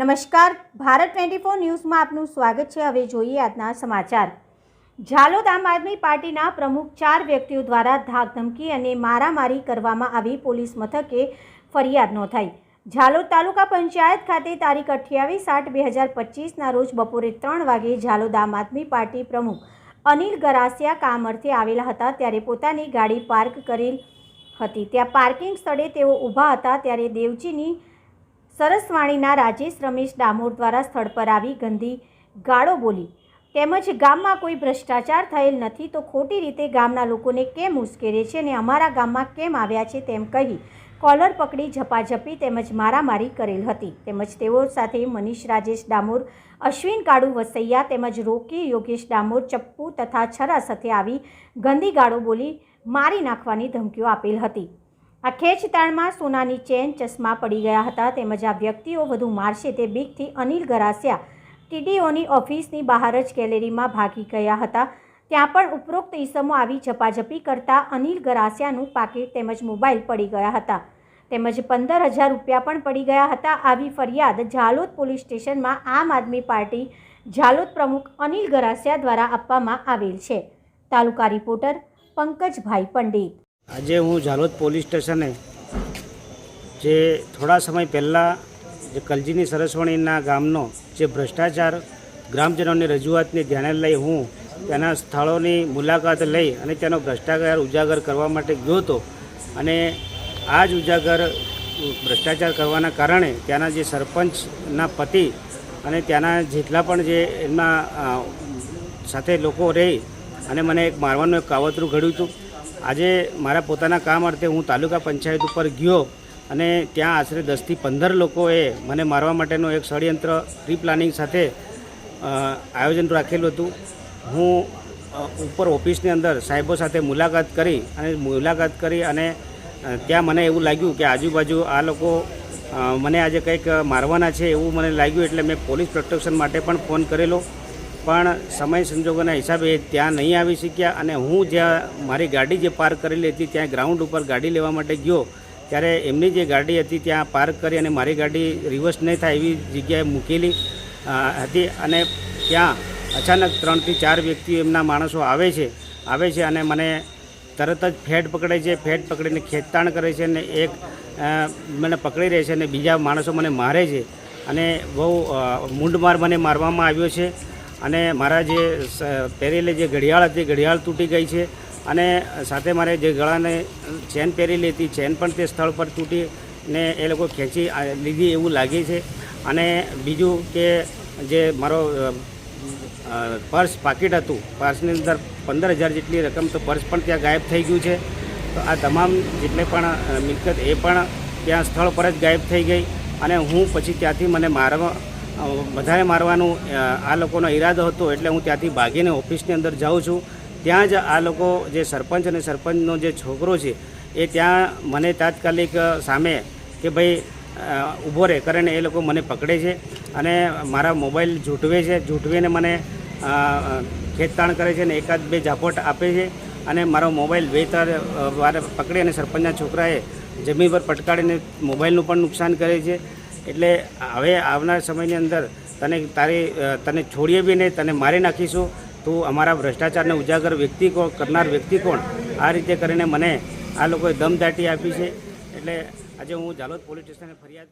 નમસ્કાર, ભારત 24 ન્યૂઝમાં આપનું સ્વાગત છે। હવે જોઈએ આજના સમાચાર। ઝાલોદ આમ આદમી પાર્ટીના પ્રમુખ 4 વ્યક્તિઓ દ્વારા ધાકધમકી અને મારામારી કરવામાં આવી પોલીસ મથકે ફરિયાદ નોંધાઈ। ઝાલોદ તાલુકા પંચાયત ખાતે તારીખ 28/8/2025ના રોજ બપોરે 3 વાગે ઝાલોદ આમ આદમી પાર્ટી પ્રમુખ અનિલ ગરાસિયા કામ અર્થે આવેલા હતા ત્યારે પોતાની ગાડી પાર્ક કરેલ હતી। ત્યાં પાર્કિંગ સ્થળે તેઓ ઊભા હતા ત્યારે દેવજીની સરસવાણીના રાજેશ રમેશ ડામોર દ્વારા સ્થળ પર આવી ગંદી ગાળો બોલી તેમજ ગામમાં કોઈ ભ્રષ્ટાચાર થયેલ નથી તો ખોટી રીતે ગામના લોકોને કેમ ઉશ્કેરે છે અને અમારા ગામમાં કેમ આવ્યા છે તેમ કહી કોલર પકડી ઝપાઝપી તેમજ મારામારી કરેલ હતી। તેમજ તેઓ સાથે મનીષ રાજેશ ડામોર, અશ્વિન કાળુ વસૈયા તેમજ રોકી યોગેશ ડામોર ચપ્પુ તથા છરા સાથે આવી ગંદી ગાળો બોલી મારી નાખવાની ધમકીઓ આપેલ હતી। આ ખેંચતાણમાં સોનાની ચેન, ચશ્મા પડી ગયા હતા તેમજ આ વ્યક્તિઓ વધુ મારશે તે બીકથી અનિલ ગરાસિયા ટીડીઓની ઓફિસની બહાર જ ગેલેરીમાં ભાગી ગયા હતા। ત્યાં પણ ઉપરોક્ત ઈસમો આવી ઝપાઝપી કરતા અનિલ ગરાસિયાનું પાકીટ તેમજ મોબાઈલ પડી ગયા હતા તેમજ 15,000 રૂપિયા પણ પડી ગયા હતા। આવી ફરિયાદ ઝાલોદ પોલીસ સ્ટેશનમાં આમ આદમી પાર્ટી ઝાલોદ પ્રમુખ અનિલ ગરાસિયા દ્વારા આપવામાં આવેલ છે। તાલુકા રિપોર્ટર પંકજભાઈ પંડિત। આજે હું ઝાલોદ પોલીસ સ્ટેશને જે થોડા સમય પહેલાં જે કલજીની સરસવાણીના ગામનો જે ભ્રષ્ટાચાર ગ્રામજનોની રજૂઆતને ધ્યાને લઈ હું તેના સ્થળોની મુલાકાત લઈ અને તેનો ભ્રષ્ટાચાર ઉજાગર કરવા માટે ગયો હતો અને આ જ ઉજાગર ભ્રષ્ટાચાર કરવાના કારણે ત્યાંના જે સરપંચના પતિ અને ત્યાંના જેટલા પણ જે એમના સાથે લોકો રહી અને મને એક મારવાનું એક કાવતરું ઘડ્યું હતું। આજે મારા પોતાના કામ અર્થે હું તાલુકા પંચાયત ઉપર ગયો અને ત્યાં આશરે 10થી 15 લોકોએ મને મારવા માટેનું એક ષડયંત્ર પ્રી પ્લાનિંગ સાથે આયોજન રાખેલું હતું। હું ઉપર ઓફિસની અંદર સાહેબો સાથે મુલાકાત કરી અને ત્યાં મને એવું લાગ્યું કે આજુબાજુ આ લોકો મને આજે કંઈક મારવાના છે એવું મને લાગ્યું એટલે મેં પોલીસ પ્રોટેક્શન માટે પણ ફોન કરેલો પણ સમય સંજોગોના હિસાબે ત્યાં નહીં આવી શક્યા અને હું જ્યાં મારી ગાડી જે પાર્ક કરેલી હતી ત્યાં ગ્રાઉન્ડ ઉપર ગાડી લેવા માટે ગયો ત્યારે એમની જે ગાડી હતી ત્યાં પાર્ક કરી અને મારી ગાડી રિવર્સ નહીં થાય એવી જગ્યાએ મૂકેલી હતી અને ત્યાં અચાનક 3 થી 4 વ્યક્તિ એમના માણસો આવે છે અને મને તરત જ ફેડ પકડે છે, ફેડ પકડીને ખેંચતાણ કરે છે અને એક મને પકડી રહે છે અને બીજા માણસો મને મારે છે અને બહુ મૂંઢમાર મને મારવામાં આવ્યો છે અને મારા જે પહેરેલી જે ઘડિયાળ હતી ઘડિયાળ તૂટી ગઈ છે અને સાથે મારે જે ગળાને ચેન પહેરેલી હતી ચેન પણ તે સ્થળ પર તૂટી ને એ લોકો ખેંચી લીધી એવું લાગે છે। અને બીજું કે જે મારો પર્સ પાકીટ હતું પર્સની અંદર 15,000 જેટલી રકમ તો પર્સ પણ ત્યાં ગાયબ થઈ ગયું છે। તો આ તમામ જેટલે પણ મિલકત એ પણ ત્યાં સ્થળ પર જ ગાયબ થઈ ગઈ અને હું પછી ત્યાંથી મને વધારે મારવાનું આ લોકોનો ઈરાદો હતો એટલે હું ત્યાંથી ભાગીને ઓફિસની અંદર જાઉં છું। ત્યાં જ આ લોકો જે સરપંચ અને સરપંચનો જે છોકરો છે એ ત્યાં મને તાત્કાલિક સામે કે ભાઈ ઊભો રહે કરીને એ લોકો મને પકડે છે અને મારા મોબાઈલ ઝૂંટવીને મને ખેંચતાણ કરે છે અને 1-2 ઝાપટ આપે છે અને મારો મોબાઈલ 2-3 વાર પકડી અને સરપંચના છોકરાએ જમીન પર પટકાડીને મોબાઈલનું પણ નુકસાન કરે છે। એટલે હવે આવનાર સમયની અંદર તને છોડીએ બી નહીં, તને મારી નાખીશું, તું અમારા ભ્રષ્ટાચારને ઉજાગર કરનાર વ્યક્તિ કોણ? આ રીતે કરીને મને આ લોકોએ દમદાટી આપી છે। એટલે આજે હું ઝાલોદ પોલીસ સ્ટેશને ફરિયાદ